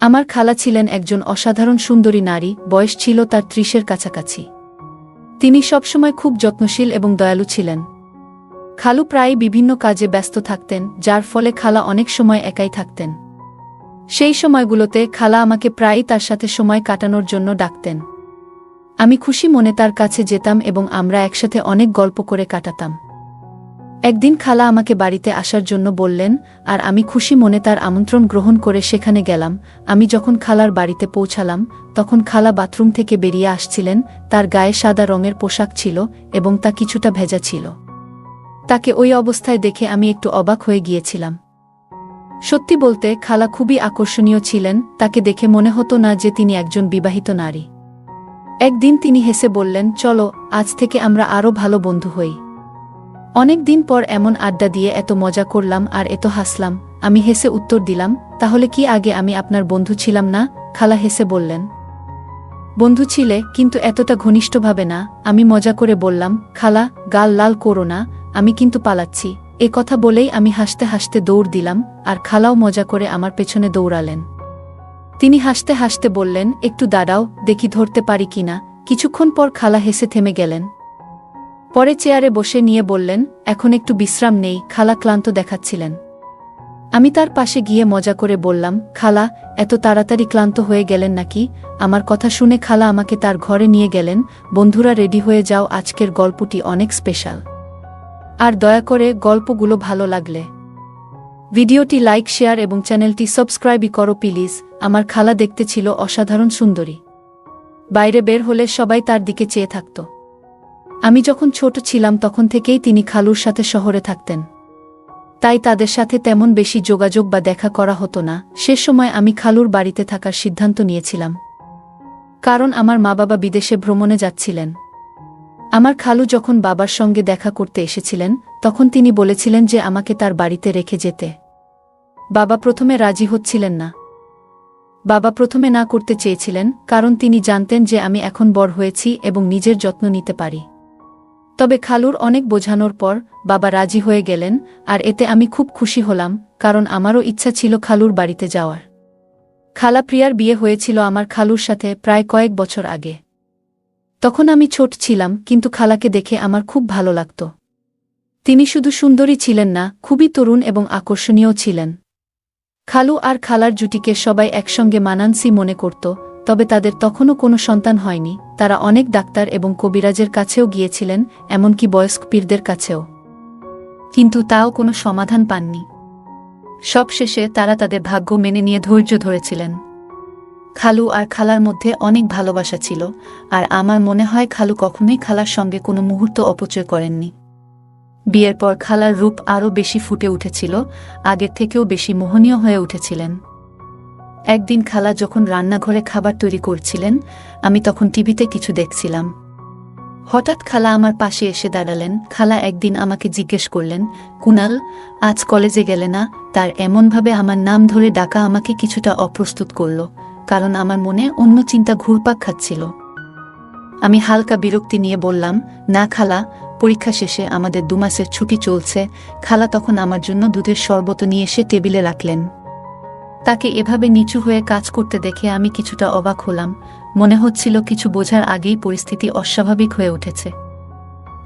আমার খালা ছিলেন একজন অসাধারণ সুন্দরী নারী, বয়স ছিল তার ৩০-এর কাছাকাছি। তিনি সবসময় খুব যত্নশীল এবং দয়ালু ছিলেন। খালু প্রায়ই বিভিন্ন কাজে ব্যস্ত থাকতেন, যার ফলে খালা অনেক সময় একাই থাকতেন। সেই সময়গুলোতে খালা আমাকে প্রায়ই তার সাথে সময় কাটানোর জন্য ডাকতেন। আমি খুশি মনে তার কাছে যেতাম এবং আমরা একসাথে অনেক গল্প করে কাটাতাম। একদিন খালা আমাকে বাড়িতে আসার জন্য বললেন, আর আমি খুশি মনে তার আমন্ত্রণ গ্রহণ করে সেখানে গেলাম। আমি যখন খালার বাড়িতে পৌঁছালাম, তখন খালা বাথরুম থেকে বেরিয়ে আসছিলেন। তার গায়ে সাদা রঙের পোশাক ছিল এবং তা কিছুটা ভেজা ছিল। তাকে ওই অবস্থায় দেখে আমি একটু অবাক হয়ে গিয়েছিলাম। সত্যি বলতে খালা খুবই আকর্ষণীয় ছিলেন, তাকে দেখে মনে হতো না যে তিনি একজন বিবাহিত নারী। একদিন তিনি হেসে বললেন, চলো আজ থেকে আমরা আরও ভালো বন্ধু হই। অনেক দিন পর এমন আড্ডা দিয়ে এত মজা করলাম আর এত হাসলাম। আমি হেসে উত্তর দিলাম, তাহলে কি আগে আমি আপনার বন্ধু ছিলাম না? খালা হেসে বললেন, বন্ধু ছিলে, কিন্তু এতটা ঘনিষ্ঠভাবে না। আমি মজা করে বললাম, খালা গাল লাল করো না, আমি কিন্তু পালাচ্ছি। এ কথা বলেই আমি হাসতে হাসতে দৌড় দিলাম, আর খালাও মজা করে আমার পেছনে দৌড়ালেন। তিনি হাসতে হাসতে বললেন, একটু দাঁড়াও, দেখি ধরতে পারি কিনা। কিছুক্ষণ পর খালা হেসে থেমে গেলেন। পরে চেয়ারে বসে নিয়ে বললেন, এখন একটু বিশ্রাম নেই। খালা ক্লান্ত দেখাচ্ছিলেন। আমি তার পাশে গিয়ে মজা করে বললাম, খালা এত তাড়াতাড়ি ক্লান্ত হয়ে গেলেন নাকি? আমার কথা শুনে খালা আমাকে তার ঘরে নিয়ে গেলেন। বন্ধুরা রেডি হয়ে যাও, আজকের গল্পটি অনেক স্পেশাল। আর দয়া করে গল্পগুলো ভালো লাগলে ভিডিওটি লাইক, শেয়ার এবং চ্যানেলটি সাবস্ক্রাইবই করো প্লিজ। আমার খালা দেখতে ছিল অসাধারণ সুন্দরী। বাইরে বের হলে সবাই তার দিকে চেয়ে থাকত। আমি যখন ছোট ছিলাম তখন থেকেই তিনি খালুর সাথে শহরে থাকতেন, তাই তাদের সাথে তেমন বেশি যোগাযোগ বা দেখা করা হতো না। সে সময় আমি খালুর বাড়িতে থাকার সিদ্ধান্ত নিয়েছিলাম, কারণ আমার মা বাবা বিদেশে ভ্রমণে যাচ্ছিলেন। আমার খালু যখন বাবার সঙ্গে দেখা করতে এসেছিলেন, তখন তিনি বলেছিলেন যে আমাকে তার বাড়িতে রেখে যেতে। বাবা প্রথমে রাজি হচ্ছিলেন না। বাবা প্রথমে না করতে চেয়েছিলেন, কারণ তিনি জানতেন যে আমি এখন বড় হয়েছি এবং নিজের যত্ন নিতে পারি। তবে খালুর অনেক বোঝানোর পর বাবা রাজি হয়ে গেলেন, আর এতে আমি খুব খুশি হলাম, কারণ আমারও ইচ্ছা ছিল খালুর বাড়িতে যাওয়ার। খালা প্রিয়ার বিয়ে হয়েছিল আমার খালুর সাথে প্রায় কয়েক বছর আগে। তখন আমি ছোট ছিলাম, কিন্তু খালাকে দেখে আমার খুব ভালো লাগত। তিনি শুধু সুন্দরী ছিলেন না, খুবই তরুণ এবং আকর্ষণীয় ছিলেন। খালু আর খালার জুটিকে সবাই একসঙ্গে মানানসি মনে করত, তবে তাদের তখনও কোনো সন্তান হয়নি। তারা অনেক ডাক্তার এবং কবিরাজের কাছেও গিয়েছিলেন, এমনকি বয়স্ক পীরদের কাছেও, কিন্তু তাও কোনো সমাধান পাননি। সবশেষে তারা তাদের ভাগ্য মেনে নিয়ে ধৈর্য ধরেছিলেন। খালু আর খালার মধ্যে অনেক ভালোবাসা ছিল, আর আমার মনে হয় খালু কখনোই খালার সঙ্গে কোনো মুহূর্ত অপচয় করেননি। বিয়ের পর খালার রূপ আরও বেশি ফুটে উঠেছিল, আগের থেকেও বেশি মোহনীয় হয়ে উঠেছিলেন। একদিন খালা যখন রান্নাঘরে খাবার তৈরি করছিলেন, আমি তখন টিভিতে কিছু দেখছিলাম। হঠাৎ খালা আমার পাশে এসে দাঁড়ালেন। খালা একদিন আমাকে জিজ্ঞেস করলেন, কুনাল আজ কলেজে গেলে না? তার এমনভাবে আমার নাম ধরে ডাকা আমাকে কিছুটা অপ্রস্তুত করল, কারণ আমার মনে অন্য চিন্তা ঘুরপাক খাচ্ছিল। আমি হালকা বিরক্তি নিয়ে বললাম, না খালা, পরীক্ষা শেষে আমাদের 2 মাসের ছুটি চলছে। খালা তখন আমার জন্য দুধের শরবত নিয়ে এসে টেবিলে রাখলেন। তাকে এভাবে নিচু হয়ে কাজ করতে দেখে আমি কিছুটা অবাক হলাম। মনে হচ্ছিল কিছু বোঝার আগেই পরিস্থিতি অস্বাভাবিক হয়ে উঠেছে।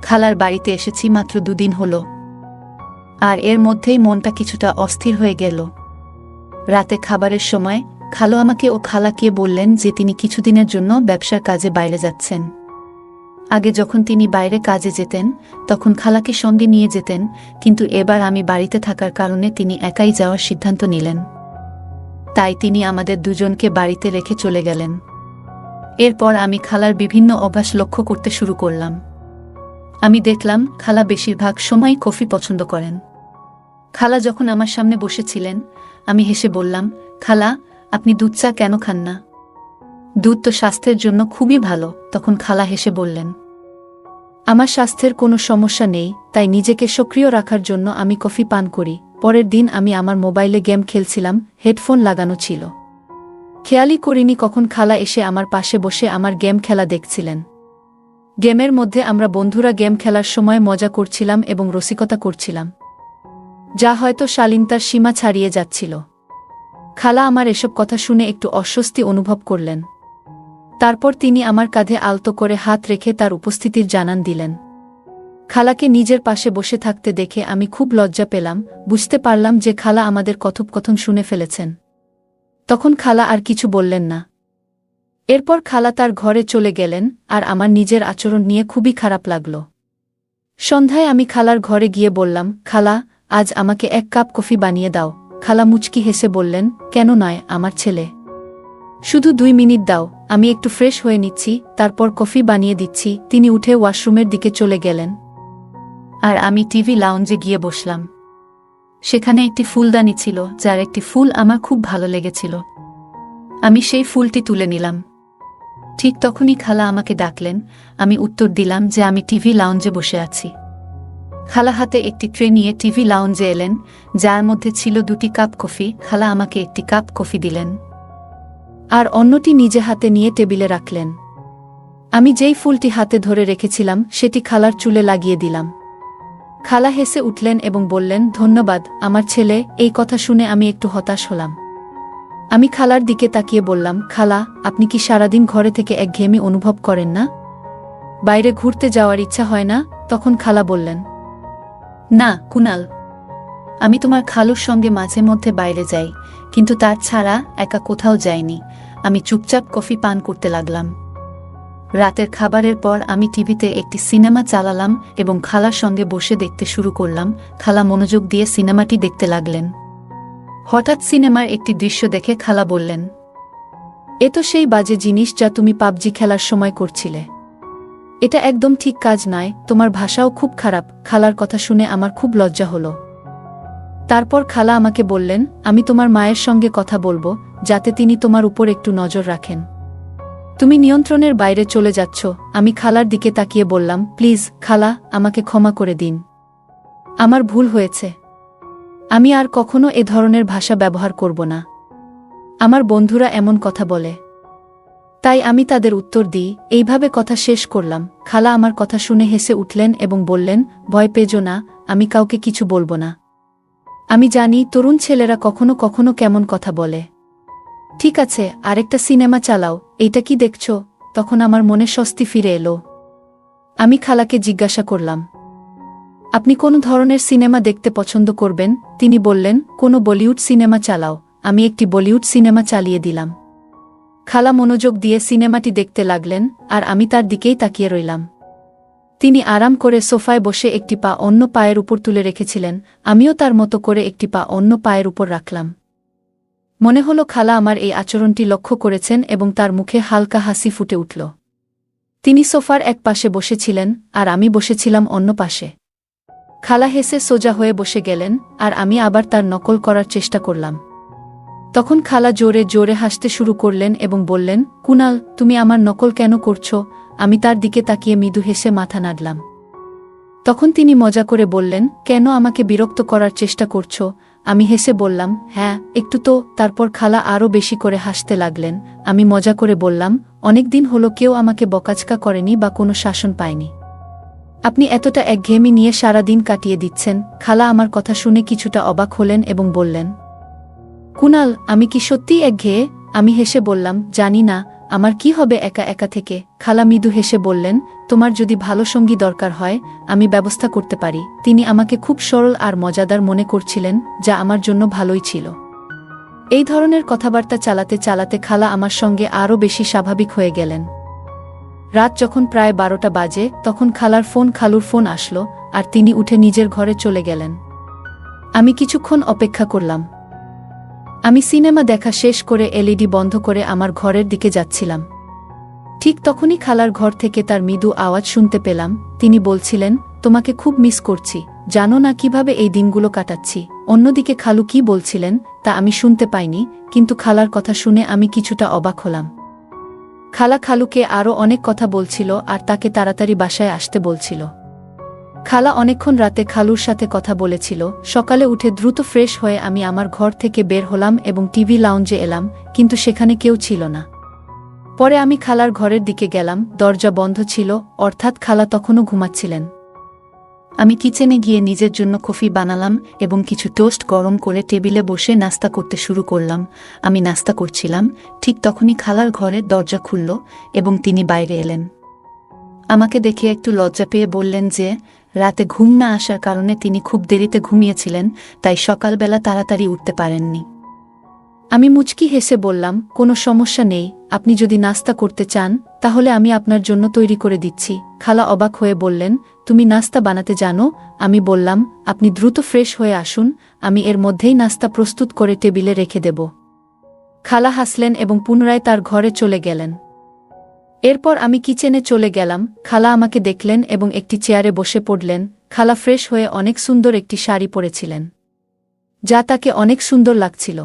খালার বাড়িতে এসেছি মাত্র 2 দিন হলো, আর এর মধ্যেই মনটা কিছুটা অস্থির হয়ে গেল। রাতে খাবারের সময় খালু আমাকে ও খালাকে বললেন যে তিনি কিছুদিনের জন্য ব্যবসার কাজে বাইরে যাচ্ছেন। আগে যখন তিনি বাইরে কাজে যেতেন, তখন খালাকে সঙ্গে নিয়ে যেতেন, কিন্তু এবার আমি বাড়িতে থাকার কারণে তিনি একাই যাওয়ার সিদ্ধান্ত নিলেন। তাই তিনি আমাদের দুজনকে বাড়িতে রেখে চলে গেলেন। এরপর আমি খালার বিভিন্ন অভ্যাস লক্ষ্য করতে শুরু করলাম। আমি দেখলাম খালা বেশিরভাগ সময় কফি পছন্দ করেন। খালা যখন আমার সামনে বসেছিলেন, আমি হেসে বললাম, খালা আপনি দুধ চা কেন খান না? দুধ তো স্বাস্থ্যের জন্য খুবই ভালো। তখন খালা হেসে বললেন, আমার স্বাস্থ্যের কোনো সমস্যা নেই, তাই নিজেকে সক্রিয় রাখার জন্য আমি কফি পান করি। পরের দিন আমি আমার মোবাইলে গেম খেলছিলাম, হেডফোন লাগানো ছিল। খেয়ালই করিনি কখন খালা এসে আমার পাশে বসে আমার গেম খেলা দেখছিলেন। গেমের মধ্যে আমরা বন্ধুরা গেম খেলার সময় মজা করছিলাম এবং রসিকতা করছিলাম, যা হয়তো শালীনতার সীমা ছাড়িয়ে যাচ্ছিল। খালা আমার এসব কথা শুনে একটু অস্বস্তি অনুভব করলেন। তারপর তিনি আমার কাঁধে আলতো করে হাত রেখে তার উপস্থিতির জানান দিলেন। খালাকে নিজের পাশে বসে থাকতে দেখে আমি খুব লজ্জা পেলাম, বুঝতে পারলাম যে খালা আমাদের কথোপকথন শুনে ফেলেছেন। তখন খালা আর কিছু বললেন না। এরপর খালা তার ঘরে চলে গেলেন, আর আমার নিজের আচরণ নিয়ে খুবই খারাপ লাগল। সন্ধ্যায় আমি খালার ঘরে গিয়ে বললাম, খালা, আজ আমাকে 1 কাপ কফি বানিয়ে দাও। খালা মুচকি হেসে বললেন, কেন নয় আমার ছেলে, শুধু 2 মিনিট দাও, আমি একটু ফ্রেশ হয়ে নিচ্ছি, তারপর কফি বানিয়ে দিচ্ছি। তিনি উঠে ওয়াশরুমের দিকে চলে গেলেন, আর আমি টিভি লাউঞ্জে গিয়ে বসলাম। সেখানে একটি ফুলদানি ছিল, যার একটি ফুল আমার খুব ভালো লেগেছিল। আমি সেই ফুলটি তুলে নিলাম। ঠিক তখনই খালা আমাকে ডাকলেন। আমি উত্তর দিলাম যে আমি টিভি লাউঞ্জে বসে আছি। খালা হাতে একটি ট্রে নিয়ে টিভি লাউঞ্জে এলেন, যার মধ্যে ছিল 2টি কাপ কফি। খালা আমাকে 1টি কাপ কফি দিলেন, আর অন্যটি নিজে হাতে নিয়ে টেবিলে রাখলেন। আমি যেই ফুলটি হাতে ধরে রেখেছিলাম সেটি খালার চুলে লাগিয়ে দিলাম। খালা হেসে উঠলেন এবং বললেন, ধন্যবাদ আমার ছেলে। এই কথা শুনে আমি একটু হতাশ হলাম। আমি খালার দিকে তাকিয়ে বললাম, খালা, আপনি কি সারাদিন ঘরে থেকে একঘেয়েমি অনুভব করেন না? বাইরে ঘুরতে যাওয়ার ইচ্ছা হয় না? তখন খালা বললেন, না কুনাল, আমি তোমার খালুর সঙ্গে মাঝে মধ্যে বাইরে যাই, কিন্তু তার ছাড়া একা কোথাও যাইনি। আমি চুপচাপ কফি পান করতে লাগলাম। রাতের খাবারের পর আমি টিভিতে একটি সিনেমা চালালাম এবং খালার সঙ্গে বসে দেখতে শুরু করলাম। খালা মনোযোগ দিয়ে সিনেমাটি দেখতে লাগলেন। হঠাৎ সিনেমার একটি দৃশ্য দেখে খালা বললেন, এ তো সেই বাজে জিনিস যা তুমি পাবজি খেলার সময় করছিলে। এটা একদম ঠিক কাজ নয়, তোমার ভাষাও খুব খারাপ। খালার কথা শুনে আমার খুব লজ্জা হলো। তারপর খালা আমাকে বললেন, আমি তোমার মায়ের সঙ্গে কথা বলবো, যাতে তিনি তোমার উপর একটু নজর রাখেন। তুমি নিয়ন্ত্রণের বাইরে চলে যাচ্ছ। আমি খালার দিকে তাকিয়ে বললাম, প্লিজ খালা, আমাকে ক্ষমা করে দিন। আমার ভুল হয়েছে। আমি আর কখনো এ ধরনের ভাষা ব্যবহার করব না। আমার বন্ধুরা এমন কথা বলে, তাই আমি তাদের উত্তর দিই। এইভাবে কথা শেষ করলাম। খালা আমার কথা শুনে হেসে উঠলেন এবং বললেন, ভয় পেজো না, আমি কাউকে কিছু বলবো না। আমি জানি তরুণ ছেলেরা কখনো কখনো কেমন কথা বলে। ঠিক আছে, আরেকটা সিনেমা চালাও। এইটা কি দেখছ? তখন আমার মনে স্বস্তি ফিরে এলো। আমি খালাকে জিজ্ঞাসা করলাম, আপনি কোন ধরনের সিনেমা দেখতে পছন্দ করবেন? তিনি বললেন, কোনো বলিউড সিনেমা চালাও। আমি একটি বলিউড সিনেমা চালিয়ে দিলাম। খালা মনোযোগ দিয়ে সিনেমাটি দেখতে লাগলেন, আর আমি তার দিকেই তাকিয়ে রইলাম। তিনি আরাম করে সোফায় বসে একটি পা অন্য পায়ের উপর তুলে রেখেছিলেন। আমিও তার মতো করে একটি পা অন্য পায়ের উপর রাখলাম। মনে হলো খালা আমার এই আচরণটি লক্ষ্য করেছেন এবং তার মুখে হালকা হাসি ফুটে উঠল। তিনি সোফার এক পাশে বসেছিলেন, আর আমি বসেছিলাম অন্য পাশে। খালা হেসে সোজা হয়ে বসে গেলেন, আর আমি আবার তার নকল করার চেষ্টা করলাম। তখন খালা জোরে জোরে হাসতে শুরু করলেন এবং বললেন, কুনাল, তুমি আমার নকল কেন করছো? আমি তার দিকে তাকিয়ে মৃদু হেসে মাথা নাড়লাম। তখন তিনি মজা করে বললেন, কেন আমাকে বিরক্ত করার চেষ্টা করছো? আমি হেসে বললাম, হ্যাঁ একটু তো। তারপর খালা আরও বেশি করে হাসতে লাগলেন। আমি মজা করে বললাম, অনেকদিন হলো কেউ আমাকে বকাঝকা করেনি বা কোনো শাসন পায়নি। আপনি এতটা একঘেয়েমি নিয়ে সারা দিন কাটিয়ে দিচ্ছেন। খালা আমার কথা শুনে কিছুটা অবাক হলেন এবং বললেন, কুনাল, আমি কি সত্যিই একঘেয়ে? আমি হেসে বললাম, জানি না, আমার কি হবে একা একা থেকে। খালা মৃদু হেসে বললেন, তোমার যদি ভালো সঙ্গী দরকার হয়, আমি ব্যবস্থা করতে পারি। তিনি আমাকে খুব সরল আর মজাদার মনে করছিলেন, যা আমার জন্য ভালোই ছিল। এই ধরনের কথাবার্তা চালাতে চালাতে খালা আমার সঙ্গে আরও বেশি স্বাভাবিক হয়ে গেলেন। রাত যখন প্রায় 12টা বাজে, তখন খালুর ফোন আসলো, আর তিনি উঠে নিজের ঘরে চলে গেলেন। আমি কিছুক্ষণ অপেক্ষা করলাম। আমি সিনেমা দেখা শেষ করে এলইডি বন্ধ করে আমার ঘরের দিকে যাচ্ছিলাম। ঠিক তখনই খালার ঘর থেকে তার মৃদু আওয়াজ শুনতে পেলাম। তিনি বলছিলেন, তোমাকে খুব মিস করছি, জানো না কিভাবে এই দিনগুলো কাটাচ্ছি। অন্যদিকে খালু কি বলছিলেন তা আমি শুনতে পাইনি, কিন্তু খালার কথা শুনে আমি কিছুটা অবাক হলাম। খালা খালুকে আরও অনেক কথা বলছিল আর তাকে তাড়াতাড়ি বাসায় আসতে বলছিল। খালা অনেকক্ষণ রাতে খালুর সাথে কথা বলেছিল। সকালে উঠে দ্রুত ফ্রেশ হয়ে আমি আমার ঘর থেকে বের হলাম এবং টিভি লাউঞ্জে এলাম, কিন্তু সেখানে কেউ ছিল না। পরে আমি খালার ঘরের দিকে গেলাম, দরজা বন্ধ ছিল, অর্থাৎ খালা তখনও ঘুমাচ্ছিলেন। আমি কিচেনে গিয়ে নিজের জন্য কফি বানালাম এবং কিছু টোস্ট গরম করে টেবিলে বসে নাস্তা করতে শুরু করলাম। আমি নাস্তা করছিলাম, ঠিক তখনই খালার ঘরের দরজা খুলল এবং তিনি বাইরে এলেন। আমাকে দেখে একটু লজ্জা পেয়ে বললেন যে রাতে ঘুম না আসার কারণে তিনি খুব দেরিতে ঘুমিয়েছিলেন, তাই সকালবেলা তাড়াতাড়ি উঠতে পারেননি। আমি মুচকি হেসে বললাম, কোনো সমস্যা নেই, আপনি যদি নাস্তা করতে চান তাহলে আমি আপনার জন্য তৈরি করে দিচ্ছি। খালা অবাক হয়ে বললেন, তুমি নাস্তা বানাতে জানো? আমি বললাম, আপনি দ্রুত ফ্রেশ হয়ে আসুন, আমি এর মধ্যেই নাস্তা প্রস্তুত করে টেবিলে রেখে দেব। খালা হাসলেন এবং পুনরায় তার ঘরে চলে গেলেন। এরপর আমি কিচেনে চলে গেলাম। খালা আমাকে দেখলেন এবং একটি চেয়ারে বসে পড়লেন। খালা ফ্রেশ হয়ে অনেক সুন্দর একটি শাড়ি পরেছিলেন, যা তাকে অনেক সুন্দর লাগছিল।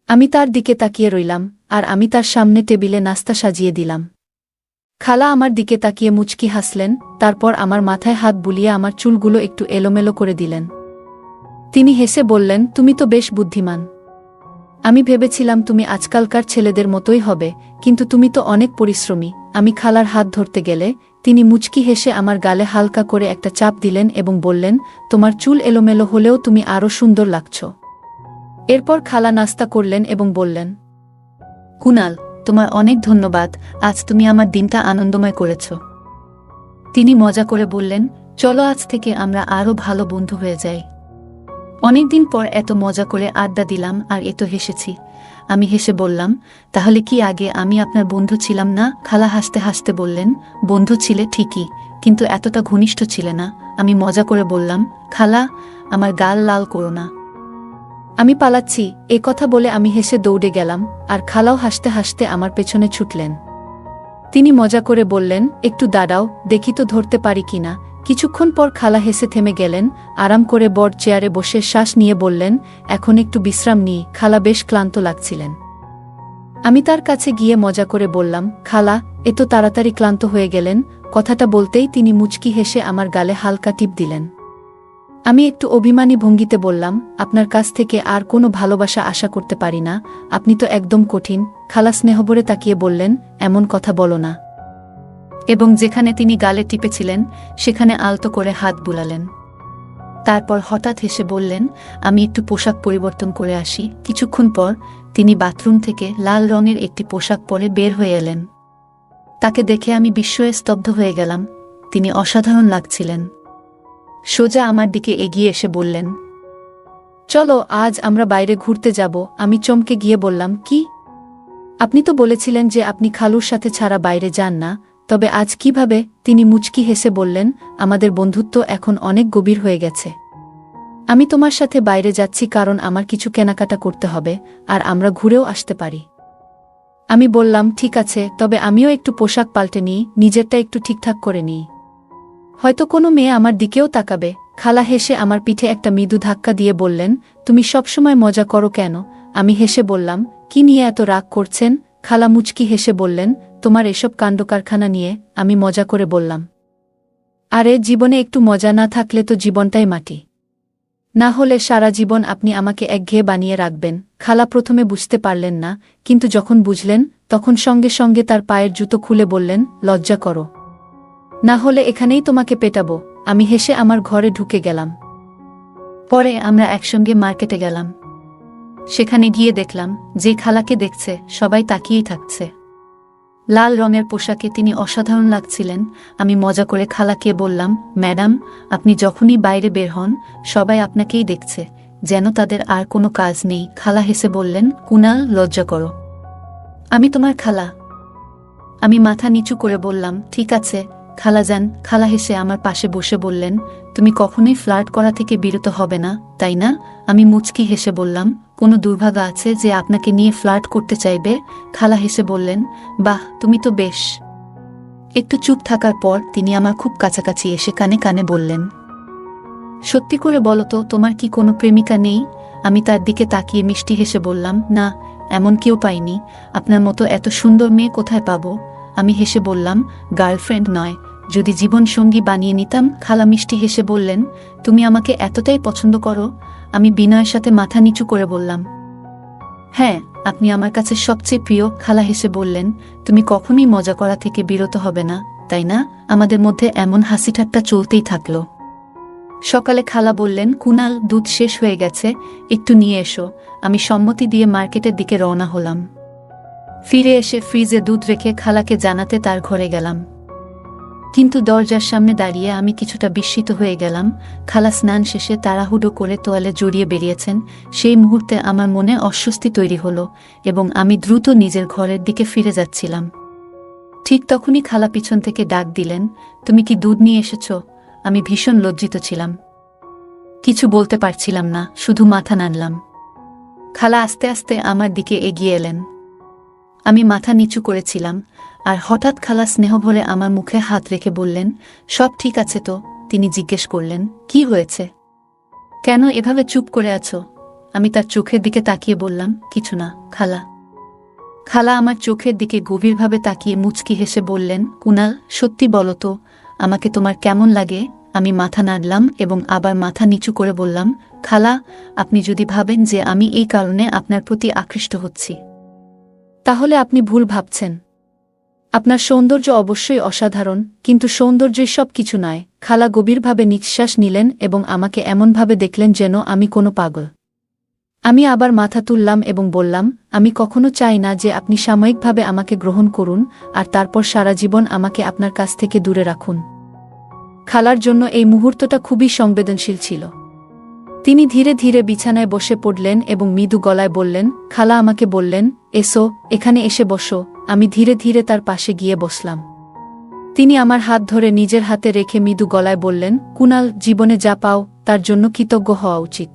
আমি তার দিকে তাকিয়ে রইলাম, আর আমি তার সামনে টেবিলে নাস্তা সাজিয়ে দিলাম। খালা আমার দিকে তাকিয়ে মুচকি হাসলেন, তারপর আমার মাথায় হাত বুলিয়ে আমার চুলগুলো একটু এলোমেলো করে দিলেন। তিনি হেসে বললেন, তুমি তো বেশ বুদ্ধিমান। আমি ভেবেছিলাম তুমি আজকালকার ছেলেদের মতোই হবে, কিন্তু তুমি তো অনেক পরিশ্রমী। আমি খালার হাত ধরতে গেলে তিনি মুচকি হেসে আমার গালে হালকা করে একটা চাপ দিলেন এবং বললেন, তোমার চুল এলোমেলো হলেও তুমি আরও সুন্দর লাগছ। এরপর খালা নাস্তা করলেন এবং বললেন, কুনাল, তোমার অনেক ধন্যবাদ, আজ তুমি আমার দিনটা আনন্দময় করেছ। তিনি মজা করে বললেন, চলো আজ থেকে আমরা আরও ভালো বন্ধু হয়ে যাই। অনেকদিন পর এত মজা করে আড্ডা দিলাম আর এত হেসেছি। আমি হেসে বললাম, তাহলে কি আগে আমি আপনার বন্ধু ছিলাম না? খালা হাসতে হাসতে বললেন, বন্ধু ছিলে ঠিকই, কিন্তু এতটা ঘনিষ্ঠ ছিলে না। আমি মজা করে বললাম, খালা, আমার গাল লাল করো না, আমি পালাচ্ছি। এ কথা বলে আমি হেসে দৌড়ে গেলাম, আর খালাও হাসতে হাসতে আমার পেছনে ছুটলেন। তিনি মজা করে বললেন, একটু দাঁড়াও, দেখি তো ধরতে পারি কিনা। কিছুক্ষণ পর খালা হেসে থেমে গেলেন, আরাম করে বড় চেয়ারে বসে শ্বাস নিয়ে বললেন, এখন একটু বিশ্রাম নিই। খালা বেশ ক্লান্ত লাগছিলেন। আমি তার কাছে গিয়ে মজা করে বললাম, খালা, এত তাড়াতাড়ি ক্লান্ত হয়ে গেলেন? কথাটা বলতেই তিনি মুচকি হেসে আমার গালে হালকা টিপ দিলেন। আমি একটু অভিমানী ভঙ্গিতে বললাম, আপনার কাছ থেকে আর কোনো ভালোবাসা আশা করতে পারি না, আপনি তো একদম কঠিন। খালা স্নেহভরে তাকিয়ে বললেন, এমন কথা বলো না, এবং যেখানে তিনি গালে টিপেছিলেন সেখানে আলতো করে হাত বুলালেন। তারপর হঠাৎ হেসে বললেন, আমি একটু পোশাক পরিবর্তন করে আসি। কিছুক্ষণ পর তিনি বাথরুম থেকে লাল রঙের একটি পোশাক পরে বের হয়ে এলেন। তাকে দেখে আমি বিস্ময়ে স্তব্ধ হয়ে গেলাম। তিনি অসাধারণ লাগছিলেন। সোজা আমার দিকে এগিয়ে এসে বললেন, চলো আজ আমরা বাইরে ঘুরতে যাব। আমি চমকে গিয়ে বললাম, কি? আপনি তো বলেছিলেন যে আপনি খালুর সাথে ছাড়া বাইরে যান না, তবে আজ কিভাবে? তিনি মুচকি হেসে বললেন, আমাদের বন্ধুত্ব এখন অনেক গভীর হয়ে গেছে। আমি তোমার সাথে বাইরে যাচ্ছি কারণ আমার কিছু কেনাকাটা করতে হবে, আর আমরা ঘুরেও আসতে পারি। আমি বললাম, ঠিক আছে, তবে আমিও একটু পোশাক পাল্টে নিই, নিজেরটা একটু ঠিকঠাক করে নিই, হয়তো কোনো মেয়ে আমার দিকেও তাকাবে। খালা হেসে আমার পিঠে একটা মৃদু ধাক্কা দিয়ে বললেন, তুমি সবসময় মজা করো কেন? আমি হেসে বললাম, কি নিয়ে এত রাগ করছেন? খালা মুচকি হেসে বললেন, তোমার এসব কাণ্ডকারখানা নিয়ে। আমি মজা করে বললাম, আরে জীবনে একটু মজা না থাকলে তো জীবনটাই মাটি। না হলে সারা জীবন আপনি আমাকে একঘেয়ে বানিয়ে রাখবেন। খালা প্রথমে বুঝতে পারলেন না, কিন্তু যখন বুঝলেন তখন সঙ্গে সঙ্গে তার পায়ের জুতো খুলে বললেন, লজ্জা করো, না হলে এখানেই তোমাকে পেটাবো। আমি হেসে আমার ঘরে ঢুকে গেলাম। পরে আমরা একসঙ্গে মার্কেটে গেলাম। সেখানে গিয়ে দেখলাম যে খালাকে দেখছে সবাই তাকিয়েই থাকছে। লাল রঙের পোশাকে তিনি অসাধারণ লাগছিলেন। আমি মজা করে খালাকে বললাম, ম্যাডাম, আপনি যখনই বাইরে বের হন সবাই আপনাকেই দেখছে, যেন তাদের আর কোনো কাজ নেই। খালা হেসে বললেন, কুনাল, লজ্জা করো, আমি তোমার খালা। আমি মাথা নিচু করে বললাম, ঠিক আছে খালাজান। খালা হেসে আমার পাশে বসে বললেন, তুমি কখনোই ফ্লার্ট করা থেকে বিরত হবে না, তাই না? আমি মুচকি হেসে বললাম, কোনো দুর্ভাগা আছে যে আপনাকে নিয়ে ফ্লার্ট করতে চাইবে? খালা হেসে বললেন, বাহ, তুমি তো বেশ। একটু চুপ থাকার পর তিনি আমার খুব কাছাকাছি এসে কানে কানে বললেন, সত্যি করে বলো তো, তোমার কি কোনো প্রেমিকা নেই? আমি তার দিকে তাকিয়ে মিষ্টি হেসে বললাম, না, এমন কেউ পাইনি। আপনার মতো এত সুন্দর মেয়ে কোথায় পাবো? আমি হেসে বললাম, গার্লফ্রেন্ড নয়, যদি জীবন সঙ্গী বানিয়ে নিতাম। খালা মিষ্টি হেসে বললেন, তুমি আমাকে এতটাই পছন্দ করো? আমি বিনয়ের সাথে মাথা নিচু করে বললাম, হ্যাঁ, আপনি আমার কাছে সবচেয়ে প্রিয়। খালা হেসে বললেন, তুমি কখনোই মজা করা থেকে বিরত হবে না, তাই না? আমাদের মধ্যে এমন হাসি ঠাট্টা চলতেই থাকলো। সকালে খালা বললেন, কুনাল, দুধ শেষ হয়ে গেছে, একটু নিয়ে এসো। আমি সম্মতি দিয়ে মার্কেটের দিকে রওনা হলাম। ফিরে এসে ফ্রিজে দুধ রেখে খালাকে জানাতে তার ঘরে গেলাম। কিন্তু দরজার সামনে দাঁড়িয়ে আমি কিছুটা বিস্মিত হয়ে গেলাম। খালা স্নান শেষে তাড়াহুড়ো করে তোয়ালে জড়িয়ে বেরিয়েছেন। সেই মুহূর্তে আমার মনে অস্বস্তি তৈরি হলো এবং আমি দ্রুত নিজের ঘরের দিকে ফিরে যাচ্ছিলাম। ঠিক তখনই খালা পিছন থেকে ডাক দিলেন, তুমি কি দুধ নিয়ে এসেছ? আমি ভীষণ লজ্জিত ছিলাম। কিছু বলতে পারছিলাম না, শুধু মাথা নাড়লাম। খালা আস্তে আস্তে আমার দিকে এগিয়ে এলেন। আমি মাথা নিচু করেছিলাম, আর হঠাৎ খালা স্নেহভরে আমার মুখে হাত রেখে বললেন, সব ঠিক আছে তো? তিনি জিজ্ঞেস করলেন, কি হয়েছে? কেন এভাবে চুপ করে আছো? আমি তার চোখের দিকে তাকিয়ে বললাম, কিছু না খালা। খালা আমার চোখের দিকে গভীরভাবে তাকিয়ে মুচকি হেসে বললেন, কুনাল, সত্যি বলো তো, আমাকে তোমার কেমন লাগে? আমি মাথা নাড়লাম এবং আবার মাথা নিচু করে বললাম, খালা, আপনি যদি ভাবেন যে আমি এই কারণে আপনার প্রতি আকৃষ্ট হচ্ছি, তাহলে আপনি ভুল ভাবছেন। আপনার সৌন্দর্য অবশ্যই অসাধারণ, কিন্তু সৌন্দর্যই সব কিছু নয়। খালা গভীরভাবে নিঃশ্বাস নিলেন এবং আমাকে এমনভাবে দেখলেন যেন আমি কোনো পাগল। আমি আবার মাথা তুললাম এবং বললাম, আমি কখনো চাই না যে আপনি সাময়িকভাবে আমাকে গ্রহণ করুন আর তারপর সারা জীবন আমাকে আপনার কাছ থেকে দূরে রাখুন। খালার জন্য এই মুহূর্তটা খুবই সংবেদনশীল ছিল। তিনি ধীরে ধীরে বিছানায় বসে পড়লেন এবং মৃদু গলায় বললেন, খালা আমাকে বললেন, এসো, এখানে এসে বসো। আমি ধীরে ধীরে তার পাশে গিয়ে বসলাম। তিনি আমার হাত ধরে নিজের হাতে রেখে মৃদু গলায় বললেন, কুনাল, জীবনে যা পাও তার জন্য কৃতজ্ঞ হওয়া উচিত।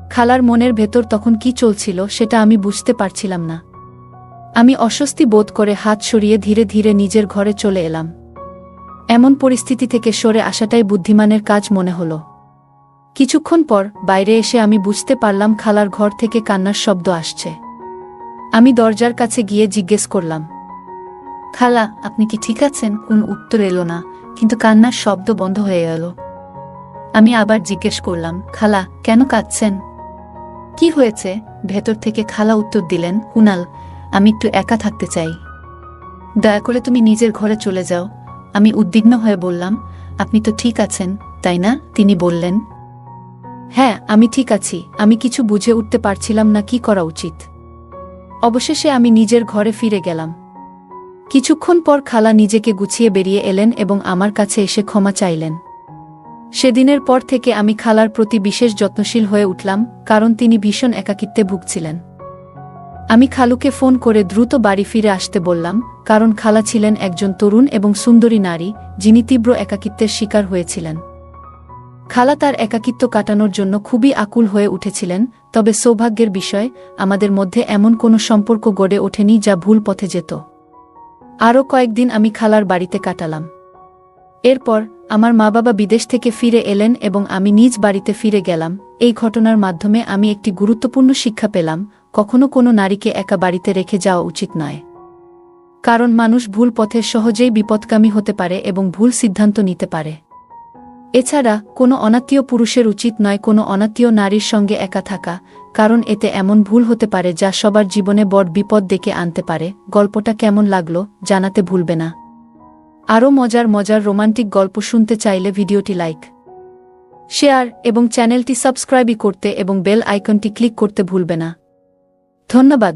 খালার মনের ভেতর তখন কি চলছিল সেটা আমি বুঝতে পারছিলাম না। আমি অস্বস্তি বোধ করে হাত সরিয়ে ধীরে ধীরে নিজের ঘরে চলে এলাম। এমন পরিস্থিতি থেকে সরে আসাটাই বুদ্ধিমানের কাজ মনে হলো। কিছুক্ষণ পর বাইরে এসে আমি বুঝতে পারলাম খালার ঘর থেকে কান্নার শব্দ আসছে। আমি দরজার কাছে গিয়ে জিজ্ঞেস করলাম, খালা, আপনি কি ঠিক আছেন? কোন উত্তর এলো না, কিন্তু কান্নার শব্দ বন্ধ হয়ে গেল। আমি আবার জিজ্ঞেস করলাম, খালা, কেন কাঁদছেন? কি হয়েছে? ভেতর থেকে খালা উত্তর দিলেন, কুনাল, আমি একটু একা থাকতে চাই। দয়া করে তুমি নিজের ঘরে চলে যাও। আমি উদ্বিগ্ন হয়ে বললাম, আপনি তো ঠিক আছেন, তাই না? তিনি বললেন, হ্যাঁ, আমি ঠিক আছি। আমি কিছু বুঝে উঠতে পারছিলাম না কি করা উচিত। অবশেষে আমি নিজের ঘরে ফিরে গেলাম। কিছুক্ষণ পর খালা নিজেকে গুছিয়ে বেরিয়ে এলেন এবং আমার কাছে এসে ক্ষমা চাইলেন। সেদিনের পর থেকে আমি খালার প্রতি বিশেষ যত্নশীল হয়ে উঠলাম, কারণ তিনি ভীষণ একাকিত্বে ভুগছিলেন। আমি খালুকে ফোন করে দ্রুত বাড়ি ফিরে আসতে বললাম, কারণ খালা ছিলেন একজন তরুণ এবং সুন্দরী নারী, যিনি তীব্র একাকিত্বের শিকার হয়েছিলেন। খালা তার একাকিত্ব কাটানোর জন্য খুবই আকুল হয়ে উঠেছিলেন, তবে সৌভাগ্যের বিষয়, আমাদের মধ্যে এমন কোনো সম্পর্ক গড়ে ওঠেনি যা ভুল পথে যেত। আরও কয়েকদিন আমি খালার বাড়িতে কাটালাম। এরপর আমার মা-বাবা বিদেশ থেকে ফিরে এলেন এবং আমি নিজ বাড়িতে ফিরে গেলাম। এই ঘটনার মাধ্যমে আমি একটি গুরুত্বপূর্ণ শিক্ষা পেলাম, কখনো কোনো নারীকে একা বাড়িতে রেখে যাওয়া উচিত নয়। কারণ মানুষ ভুল পথে সহজেই বিপদগামী হতে পারে এবং ভুল সিদ্ধান্ত নিতে পারে। এছাড়া কোনো অনাত্মীয় পুরুষের উচিত নয় কোনো অনাত্মীয় নারীর সঙ্গে একা থাকা, কারণ এতে এমন ভুল হতে পারে যা সবার জীবনে বড় বিপদ ডেকে আনতে পারে। গল্পটা কেমন লাগলো জানাতে ভুলবে না। আরও মজার মজার রোমান্টিক গল্প শুনতে চাইলে ভিডিওটি লাইক, শেয়ার এবং চ্যানেলটি সাবস্ক্রাইব করতে এবং বেল আইকনটি ক্লিক করতে ভুলবে না। ধন্যবাদ।